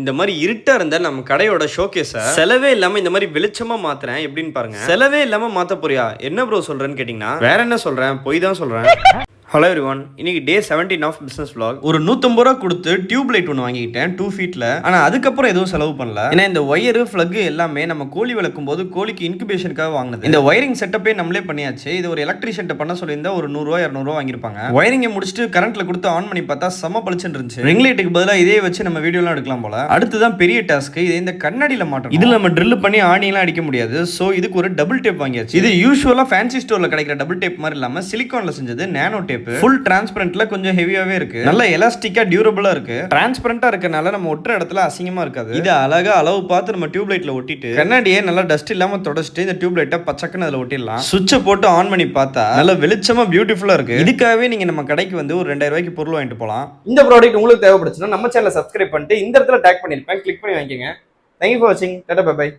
இந்த மாதிரி இருட்டா இருந்த நம்ம கடையோட ஷோகேஸை செலவே இல்லாம இந்த மாதிரி வெளிச்சமா மாத்துறேன் எப்படின்னு பாருங்க. செலவே இல்லாம மாத்த போறியா? என்ன ப்ரோ சொல்றேன்னு கேட்டீங்கன்னா வேற என்ன சொல்றேன், போய் தான் சொல்றேன். ஹலோ எவ்ரிவன், இன்னைக்கு டே 17 ஆஃப் பிசினஸ் vlog. ஒரு 150 ரூபா கொடுத்து டியூப் லைட் ஒன்று வாங்கிட்டேன் 2 ஃபீட்ல. ஆனா அதுக்கப்புறம் எதுவும் செலவு பண்ணல. ஏன்னா இந்த ஒயரு பிளக் எல்லாமே நம்ம கோழி வளர்க்கும் போது கோழிக்கு இன்குபேஷனுக்காக வாங்கினது. இந்த ஒயரிங் செட்டப்பே நம்மளே பண்ணியாச்சு. இது ஒரு எலக்ட்ரிஷியன் பண்ண சொல்லியிருந்தா ஒரு 100 ரூபா 200 ரூபா வாங்கிருப்பாங்க. ஒயரிங்கை முடிச்சுட்டு கரண்ட்ல கொடுத்து ஆன் பண்ணி பார்த்தா செம்ம பளிச்சுன்னு இருந்துச்சு. ரிங் லைட்டுக்கு பதிலாக இதே வச்சு நம்ம வீடியோலாம் எடுக்கலாம் போல. அடுத்துதான் பெரிய டாஸ்க், இது இந்த கண்ணாடியில மாட்டோம். இதுல நம்ம ட்ரில் பண்ணி ஆணியெல்லாம் அடிக்க முடியாது. சோ இதுக்கு ஒரு டபுள் டேப் வாங்கியாச்சு. இது யூசுவலா ஃபேன்சி ஸ்டோர்ல கிடைக்கிற டபுள் டேப் மாதிரி இல்லாம சிலிகான்ல செஞ்சது நானோ டேப். ஃபுல் டிரான்ஸ்பரண்ட் கொஞ்சம் ஹெவியாவே இருக்கு. நல்ல எலாஸ்டிக்கா டியூரபிளா இருக்கு. டிரான்ஸ்பரண்டா இருக்கனால நம்ம ஒட்டுற இடத்துல அசிங்கமா இருக்காது. இது அழகா அளவு பார்த்து நம்ம டியூப் லைட்ல ஒட்டிட்டு கண்ணாடியே நல்லா டஸ்ட் இல்லாம தொடச்சிட்டு இந்த டியூப் லைட்டை பச்சக்குன்னு அதுல ஒட்டிடலாம். சுவிட்சை போட்டு ஆன் பண்ணி பார்த்தா நல்ல வெளிச்சமா பியூட்டிஃபுல்லா இருக்கு. இதுக்காகவே நீங்க நம்ம கடைக்கு வந்து ஒரு 2000 ரூபாய்க்கு பொருள் வாங்கிட்டு போலாம். இந்த ப்ராடக்ட் உங்களுக்கு தேவைப்படுச்சுன்னா நம்ம சேனலை சப்ஸ்கிரைப் பண்ணிட்டு இந்த இடத்துல டேக் பண்ணிருப்பேன், கிளிக் பண்ணி வாங்கிக்கங்க. தேங்க்யூ ஃபார் வாட்சிங். டாடா பை பை.